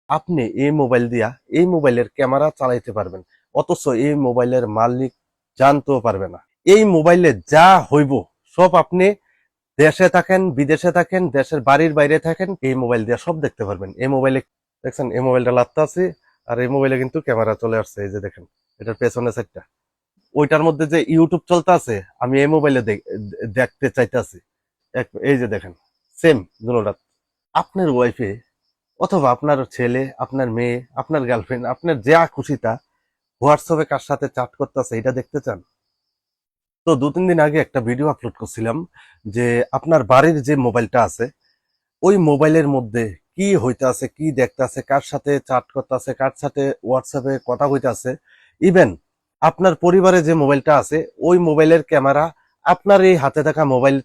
আপনি এই মোবাইল দিয়া এই মোবাইলের ক্যামেরা চালাইতে পারবেন, অথচ এই মোবাইলের মালিক জানতেও পারবে না। এই মোবাইলে যা হইব সব আপনি দেশে থাকেন, বিদেশে থাকেন, দেশের বাড়ির বাইরে থাকেন, এই মোবাইল দিয়ে সব দেখতে পারবেন। এই মোবাইলে দেখছেন, এই মোবাইলটা লাগতে আছে, আর এই মোবাইলে কিন্তু ক্যামেরা চলে আসছে। এই যে দেখেন, এটার পেছনে সাইডটা, ওইটার মধ্যে যে ইউটিউব চলতে আছে, আমি এই মোবাইলে দেখতে চাইতেছি। এই যে দেখেন, সেম দুটোটা। আপনার ওয়াইফে অথবা আপনার ছেলে, আপনার মেয়ে, আপনার গার্লফ্রেন্ড, আপনার যা খুশি তা হোয়াটসঅ্যাপে কার সাথে চ্যাট করতেছে এটা দেখতে চান? তো 2-3 দিন আগে একটা ভিডিও আপলোড করছিলাম যে আপনার বাড়ির যে মোবাইলটা আছে, ওই মোবাইলের মধ্যে কি হইতে আছে, কি দেখতে আছে, কার সাথে চ্যাট করতে আছে, কার সাথে হোয়াটসঅ্যাপে কথা হইতে আছে। ইভেন আপনার পরিবারে যে মোবাইলটা আছে, ওই মোবাইলের ক্যামেরা আপনার এই হাতে থাকা মোবাইল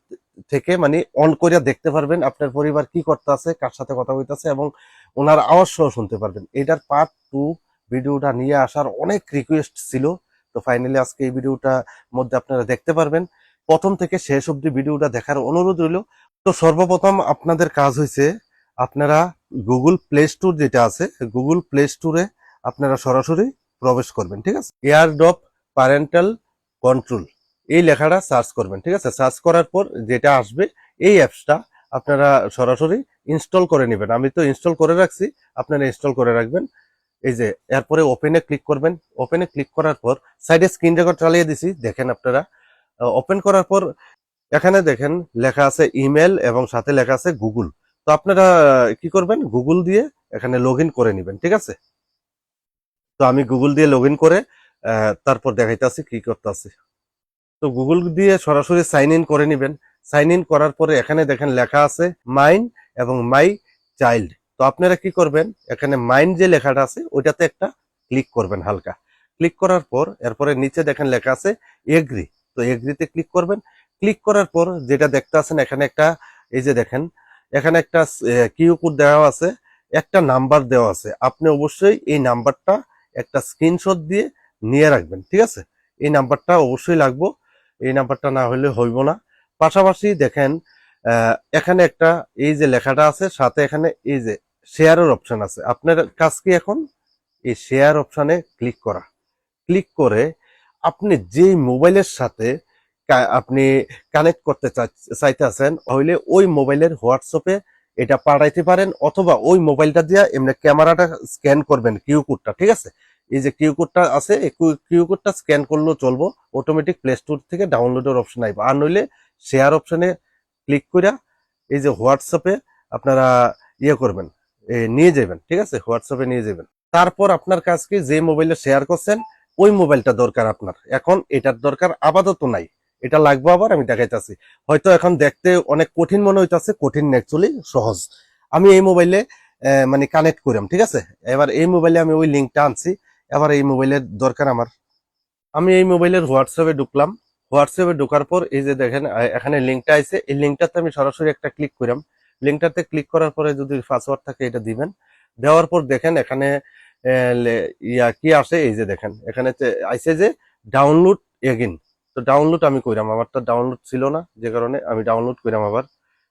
থেকে মানে অন করে দেখতে পারবেন আপনার পরিবার কি করতে আছে, কার সাথে কথা হইতেছে, এবং ওনার আওয়াজ সহ শুনতে পারবেন। এটার পার্ট 2 ভিডিওটা নিয়ে আসার অনেক রিকোয়েস্ট ছিল। তো ফাইনালি আজকে এই ভিডিওটা মধ্যে আপনারা দেখতে পারবেন। প্রথম থেকে শেষ অব্দি ভিডিওটা দেখার অনুরোধ রইল। তো সর্বপ্রথম আপনাদের কাজ হয়েছে, আপনারা গুগল প্লে স্টোর যেটা আছে, গুগল প্লে স্টোরে আপনারা সরাসরি প্রবেশ করবেন, ঠিক আছে? এয়ারড্রপ প্যারেন্টাল কন্ট্রোল এই লেখাটা সার্চ করবেন, ঠিক আছে? সার্চ করার পর যেটা আসবে, এই অ্যাপসটা আপনারা সরাসরি ইনস্টল করে নেবেন। আমি তো ইনস্টল করে রাখছি, আপনারা ইনস্টল করে রাখবেন। এই যে এরপরে ওপেনে ক্লিক করবেন। ওপেনে ক্লিক করার পর সাইডে স্ক্রিন রেকর্ড চালিয়ে দিছি, দেখেন আপনারা। ওপেন করার পর এখানে দেখেন লেখা আছে ইমেল এবং সাথে লেখা আছে গুগল। তো আপনারা কি করবেন, গুগল দিয়ে এখানে লগ ইন করে নেবেন, ঠিক আছে? তো আমি গুগল দিয়ে লগ ইন করে তারপর দেখাইতেছি কি করতেছি। তো গুগল দিয়ে সরাসরি সাইন ইন করে নেবেন। সাইন ইন করার পরে এখানে দেখেন লেখা আছে মাইন এবং মাই চাইল্ড। তো আপনারা কি করবেন, এখানে মাইন যে লেখাটা আছে ওইটাতে একটা ক্লিক করবেন হালকা। ক্লিক করার পর এরপরে নিচে দেখেন লেখা আছে এগ্রি। তো এগ্রিতে ক্লিক করবেন। ক্লিক করার পর যেটা দেখতে আছেন, এখানে একটা, এই যে দেখেন, এখানে একটা কিউ কোড দেওয়া আছে, একটা নাম্বার দেওয়া আছে। আপনি অবশ্যই এই নাম্বারটা একটা স্ক্রিনশট দিয়ে নিয়ে রাখবেন, ঠিক আছে? এই নাম্বারটা অবশ্যই লাগবে, এই নাম্বারটা না হলে হইব না। পাশাপাশি দেখেন এখানে একটা এই যে লেখাটা আছে, সাথে এখানে এই যে শেয়ারের অপশন আছে। আপনার কাজ কি এখন এই শেয়ার অপশনে ক্লিক করা। ক্লিক করে আপনি যেই মোবাইলের সাথে আপনি কানেক্ট করতে চাইতেছেন, হইলে ওই মোবাইলের হোয়াটসঅ্যাপে এটা পাঠাইতে পারেন, অথবা ওই মোবাইলটা দিয়ে এমনি ক্যামেরাটা স্ক্যান করবেন, কিউ কোডটা, ঠিক আছে? এই যে কিউ কোডটা আছে, এই কিউ কোডটা স্ক্যান করলেও চলবো, অটোমেটিক প্লে স্টোর থেকে ডাউনলোডের অপশন আইব। আর নইলে শেয়ার অপশনে ক্লিক করে এই যে হোয়াটসঅ্যাপে আপনারা ইয়ে করবেন, নিয়ে যাবেন, ঠিক আছে? হোয়াটসঅ্যাপে নিয়ে যাবেন। তারপর আপনার কাজ কি, যে মোবাইলে শেয়ার করছেন ওই মোবাইলটা দরকার আপনার, এখন এটার দরকার আপাতত নাই, এটা লাগবে আবার, আমি দেখাইতেছি। হয়তো এখন দেখতে অনেক কঠিন মনে হইতাছে, কঠিন না, অ্যাকচুয়ালি সহজ। আমি এই মোবাইলে মানে কানেক্ট করাম, ঠিক আছে? এবার এই মোবাইলে আমি ওই লিঙ্কটা আনছি, এবার এই মোবাইলের দরকার আমার। আমি এই মোবাইলের হোয়াটসঅ্যাপে ঢুকলাম। হোয়াটসঅ্যাপে ঢোকার পর এই যে দেখেন এখানে লিঙ্কটা আছে, এই লিঙ্কটাতে আমি সরাসরি একটা ক্লিক করাম। লিঙ্কটাতে ক্লিক করার পরে যদি পাসওয়ার্ড থাকে এটা দিবেন। দেওয়ার পর দেখেন এখানে কি আসে, এই যে দেখেন এখানে আইসে যে ডাউনলোড এগেইন। তো ডাউনলোড আমি কইরাম, আমার তো ডাউনলোড ছিল না, যে কারণে আমি ডাউনলোড কইরাম আবার।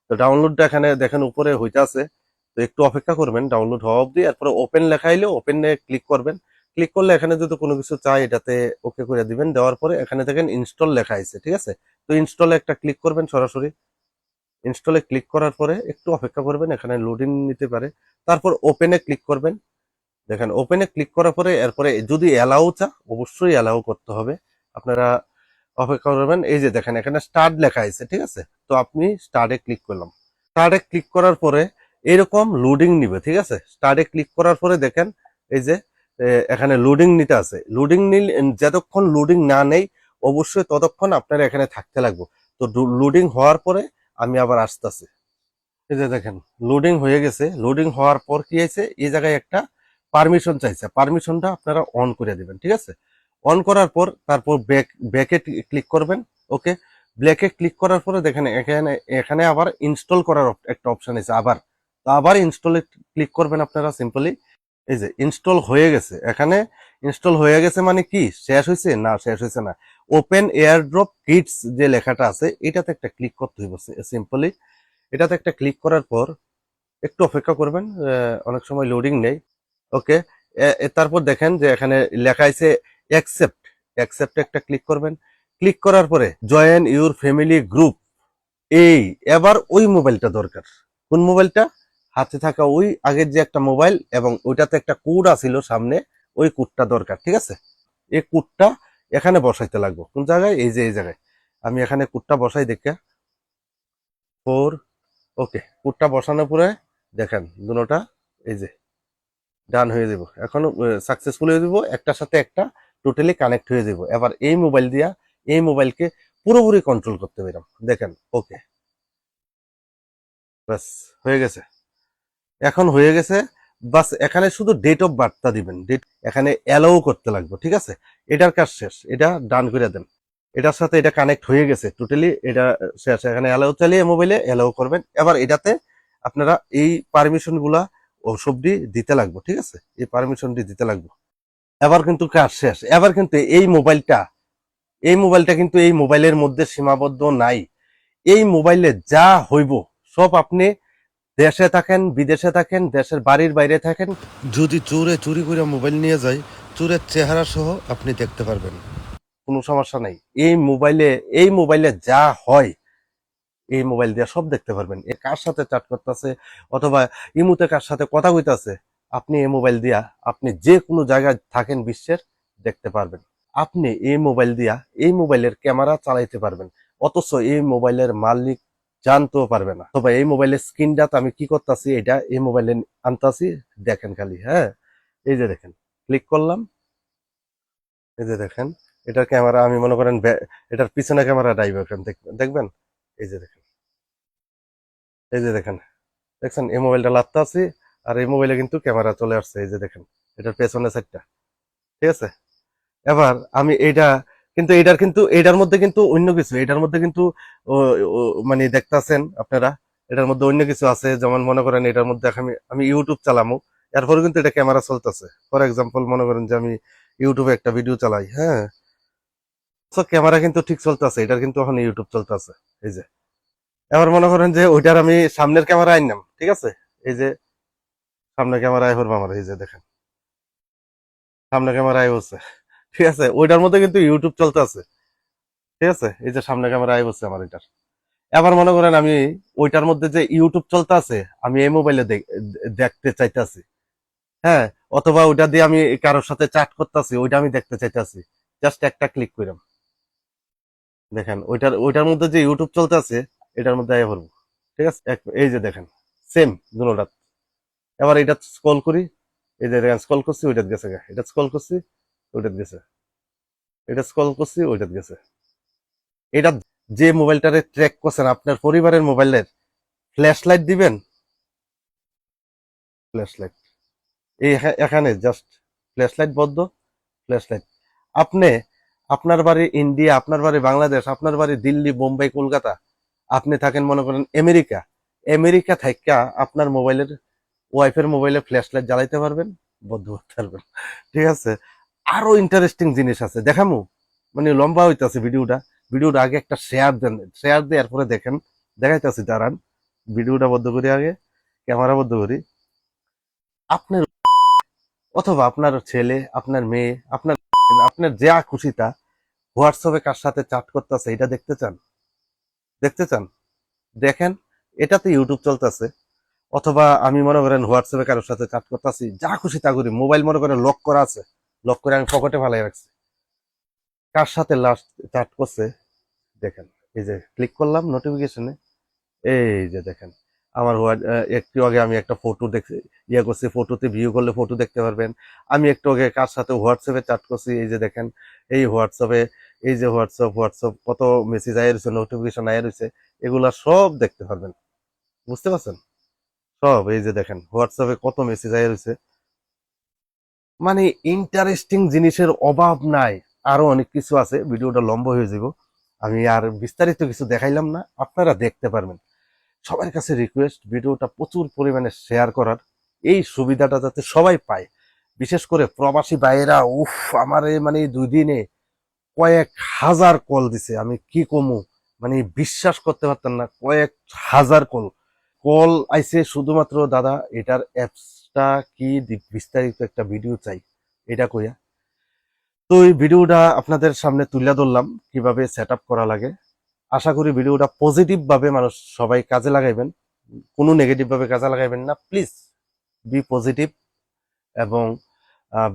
তো ডাউনলোডটা এখানে দেখেন উপরে হইতে আছে। তো একটু অপেক্ষা করবেন ডাউনলোড হওয়া অবধি, এরপরে ওপেন লেখা এলে ওপেনে ক্লিক করবেন। ক্লিক করলে এখানে যদি কোনো কিছু চাই এটাতে ওকে করে দিবেন। দেওয়ার পরে এখানে দেখেন ইনস্টল লেখা আছে, ঠিক আছে? তো ইনস্টলে একটা ক্লিক করবেন সরাসরি। ইনস্টলে ক্লিক করার পরে একটু অপেক্ষা করবেন, এখানে লোডিং নিতে পারে। তারপর ওপেনে ক্লিক করবেন। দেখেন ওপেনে ক্লিক করার পরে এরপরে যদি অ্যালাউ চা, অবশ্যই অ্যালাউ করতে হবে। আপনারা অপেক্ষা করবেন। এই যে দেখেন এখানে স্টার্ট লেখা আছে, ঠিক আছে? তো আপনি স্টার্টে ক্লিক করলাম। স্টার্টে ক্লিক করার পরে এরকম লোডিং নিবে, ঠিক আছে? স্টার্টে ক্লিক করার পরে দেখেন এই যে এখানে লোডিং নিতে আছে। লোডিং নিল, যতক্ষণ লোডিং না নেই অবশ্যই ততক্ষণ আপনারা এখানে থাকতে লাগবে। তো লোডিং হওয়ার পরে আমি আবার আসতেছি। এই যে দেখেন লোডিং হয়ে গেছে। লোডিং হওয়ার পর কি হয়েছে, এই জায়গায় একটা পারমিশন চাইছে, পারমিশনটা আপনারা অন করে দিবেন, ঠিক আছে? অন করার পর তারপর ব্যাকে ক্লিক করবেন। ওকে, ব্যাকে ক্লিক করার পরে দেখেন এখানে এখানে আবার ইনস্টল করার একটা অপশন আছে আবার। তো আবার ইনস্টলে ক্লিক করবেন আপনারা সিম্পলি। এই যে ইনস্টল হয়ে গেছে, এখানে ইনস্টল হয়ে গেছে মানে কি শেষ হয়েছে না? শেষ হয়েছে না। ওপেন এয়ারড্রপ কিটস যে লেখাটা আছে এটাতে একটা ক্লিক করতে হইব সিম্পলি। এটাতে একটা ক্লিক করার পর একটু অপেক্ষা করবেন, অনেক সময় লোডিং নেই। ওকে, তারপর দেখেন যে এখানে লেখা আছে অ্যাকসেপ্ট। অ্যাকসেপ্টে একটা ক্লিক করবেন। ক্লিক করার পরে জয়েন ইউর ফ্যামিলি গ্রুপ। এই এবার ওই মোবাইলটা দরকার। কোন মোবাইলটা? হাতে থাকা ওই আগের যে একটা মোবাইল এবং ওইটাতে একটা কোড আছিল সামনে, ওই কোডটা দরকার। ঠিক আছে, এই কোডটা এখানে বসাইতে লাগবে। কোন জায়গায়? এই যে এই জায়গায় আমি এখানে কোডটা বসাই দেখে 4। ওকে, কোডটা বসানোর পরে দেখেন দুটোটা এই যে ডান হয়ে যাব। এখন সাকসেসফুল হয়ে যাব, একটার সাথে একটা টোটালি কানেক্ট হয়ে যাব। এবার এই মোবাইল দিয়া এই মোবাইলকে পুরোপুরি কন্ট্রোল করতে পারলাম। দেখেন, ওকে, বাস হয়ে গেছে। এখন হয়ে গেছে, বাস এখানে শুধু ডেট অফ বার্থটা দিবেন। ডেট এখানে অ্যালাউ করতে লাগবে। ঠিক আছে, এটার কাজ শেষ, এটা ডান করে দেন। এটার সাথে এটা কানেক্ট হয়ে গেছে টোটালি, এটা শেষ। এখানে অ্যালাউ চালিয়ে মোবাইলে অ্যালাউ করবেন। এবার এটাতে আপনারা এই পারমিশন গুলা ওসবটি দিতে লাগবে। ঠিক আছে, এই পারমিশনটি দিতে লাগবে। এবার কিন্তু কাজ শেষ। এবার কিন্তু এই মোবাইলটা কিন্তু এই মোবাইলের মধ্যে সীমাবদ্ধ নাই। এই মোবাইলে যা হইব সব আপনি দেশে থাকেন, বিদেশে থাকেন, দেশের বাড়ির বাইরে থাকেন, যদি চোরে চুরি করে মোবাইল নিয়ে যায়, চোরের চেহারা সহ আপনি দেখতে পারবেন। কোনো সমস্যা নাই। এই মোবাইলে যা হয় এই মোবাইল দিয়ে সব দেখতে পারবেন। এ কার সাথে চ্যাট করতেছে অথবা ইমুতে কার সাথে কথা কইতাছে, আপনি এই মোবাইল দিয়া আপনি যে কোনো জায়গায় থাকেন বিশ্বের দেখতে পারবেন। আপনি এই মোবাইল দিয়া এই মোবাইলের ক্যামেরা চালাইতে পারবেন, অথচ এই মোবাইলের মালিক জানতেও পারবে না। তবে এই মোবাইলের স্ক্রিনটা আমি কি করতেছি, এটা এই মোবাইলে আনতাছি। দেখেন খালি, হ্যাঁ, এই যে দেখেন, ক্লিক করলাম, এই যে দেখেন এটার ক্যামেরা। আমি মনে করেন এটার পিছনে ক্যামেরা ডাইভ দেখবেন। এই যে দেখেন, এই যে দেখেন, দেখছেন এই মোবাইলটা লাত্তা আছি আর এই মোবাইলে কিন্তু ক্যামেরা চলে আসছে। এই যে দেখেন এটার পেছনে সাইডটা। ঠিক আছে, এবার আমি এইটা কিন্তু এটার মধ্যে কিন্তু অন্য কিছু, এটার মধ্যে কিন্তু মানে দেখতাছেন আপনারা, এটার মধ্যে অন্য কিছু আছে। যেমন মনে করেন এটার মধ্যে আমি ইউটিউব চালামু, এরপরে কিন্তু এটা ক্যামেরা চলতেছে। ফর এক্সাম্পল মনে করেন যে আমি ইউটিউবে একটা ভিডিও চালাই, হ্যাঁ, তো ক্যামেরা কিন্তু ঠিক চলতেছে, এটার কিন্তু এখন ইউটিউব চলতেছে। এই যে এবার মনে করেন যে ওইটার আমি সামনের ক্যামেরা আনলাম। ঠিক আছে, এই যে সামনে ক্যামেরায় হরবো আমার, এই যে দেখেন সামনে ক্যামেরায় হচ্ছে। ঠিক আছে, ওইটার মধ্যে কিন্তু ইউটিউব চলতে আছে। ঠিক আছে, এই যে সামনে ক্যামেরায় হচ্ছে আমার এটার। এবার মনে করেন আমি ওইটার মধ্যে যে ইউটিউব চলতে আছে আমি এই মোবাইলে দেখতে চাইতেছি, হ্যাঁ, অথবা ওইটা দিয়ে আমি কারোর সাথে চ্যাট করতেছি, ওইটা আমি দেখতে চাইতেছি। জাস্ট একটা ক্লিক করলাম, দেখেন ওইটার মধ্যে যে ইউটিউব চলতে আছে এটার মধ্যে আয় ভরবো। ঠিক আছে, এই যে দেখেন সেম দুটোটা। এবার এটা স্ক্রল করি, এই যে দেখেন স্ক্রল করছি ওইটাতে গেছে, এটা স্ক্রল করছি ওইটাতে গেছে, এটা স্ক্রল করছি ওইটাতে গেছে। এটা যে মোবাইলটারে ট্র্যাক করছেন আপনার পরিবারের মোবাইলের ফ্ল্যাশ লাইট দিবেন, ফ্ল্যাশ লাইট এই এখানে জাস্ট ফ্ল্যাশ লাইট বদ্ধ, ফ্ল্যাশ লাইট। আপনি আপনার বাড়ি ইন্ডিয়া, আপনার বাড়ি বাংলাদেশ, আপনার বাড়ি দিল্লি, বোম্বাই, কলকাতা, আপনি থাকেন মনে করেন আমেরিকা, আমেরিকা থাইকা আপনার মোবাইলের ওয়াইফের মোবাইলে ফ্ল্যাশ লাইট জ্বালাইতে পারবেন, বদ্ধ করতে পারবেন। ঠিক আছে, আরো ইন্টারেস্টিং জিনিস আছে দেখামু, মানে লম্বা হইতাছে ভিডিওটা আগে একটা শেয়ার দেন, শেয়ার দিয়ে এরপরে দেখেন। দেখাইতেছি দাঁড়ান, ভিডিওটা বদ্ধ করি, আগে ক্যামেরা বদ্ধ করি। আপনার অথবা আপনার ছেলে, আপনার মেয়ে, আপনার যা খুশি তা হোয়াটসঅ্যাপে কার সাথে চ্যাট করতেছে এটা দেখতে চান দেখেন। এটাতে ইউটিউব চলতেছে, অথবা আমি মনে করেন হোয়াটসঅ্যাপে কারোর সাথে চ্যাট করতেছি, যা খুশি তা করি। মোবাইল মনে করেন লক করা আছে, লক করে আমি পকেটে ফালাই রাখছি। কার সাথে লাস্ট চ্যাট করছে দেখেন, এই যে ক্লিক করলাম নোটিফিকেশনে, এই যে দেখেন আমার একটু আগে আমি একটা ফটো দেখছি, করছি, ফটোতে ভিউ করলে ফটো দেখতে পারবেন। আমি একটু আগে কার সাথে হোয়াটসঅ্যাপে চ্যাট করছি, এই যে দেখেন এই হোয়াটসঅ্যাপে, এই যে হোয়াটসঅ্যাপ কত মেসেজ আয় রয়েছে, নোটিফিকেশন আয় রয়েছে, এগুলা সব দেখতে পারবেন। বুঝতে পারছেন? সব এই যে দেখেন হোয়াটসঅ্যাপে কত মেসেজ আয় রয়েছে। মানে ইন্টারেস্টিং জিনিসের অভাব নাই। আরো অনেক কিছু আছে, ভিডিওটা লম্বা হয়ে যাব, আমি আর বিস্তারিত কিছু দেখাইলাম না, আপনারা দেখতে পারবেন। সবার কাছে রিকোয়েস্ট ভিডিওটা প্রচুর পরিমাণে শেয়ার করার, এই সুবিধাটা যাতে সবাই পায়। বিশেষ করে প্রবাসী ভাইয়েরা, উফ, আমার মানে 2 দিনে কয়েক হাজার কল দিছে, আমি কি কমু, মানে বিশ্বাস করতে পারতাম না, কয়েক হাজার কল আইছে শুধুমাত্র দাদা এটার অ্যাপস কাজটা কি বিস্তারিত একটা ভিডিও চাই এটা কইয়া। তো এই ভিডিওটা আপনাদের সামনে তুলে ধরলাম কিভাবে সেট আপ করা লাগে। আশা করি ভিডিওটা পজিটিভ ভাবে মানুষ সবাই কাজে লাগাইবেন, কোনো নেগেটিভ ভাবে কাজে লাগাইবেন না, প্লিজ বি পজিটিভ। এবং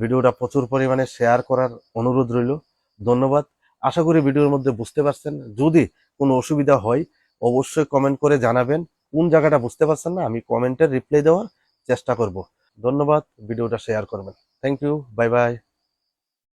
ভিডিওটা প্রচুর পরিমাণে শেয়ার করার অনুরোধ রইল। ধন্যবাদ। আশা করি ভিডিওর মধ্যে বুঝতে পারছেন। যদি কোনো অসুবিধা হয় অবশ্যই কমেন্ট করে জানাবেন। কোন জায়গাটা বুঝতে পারছেন না আমি কমেন্টের রিপ্লাই দেওয়ার চেষ্টা করব। ধন্যবাদ। ভিডিওটা শেয়ার করবেন। Thank you. Bye by.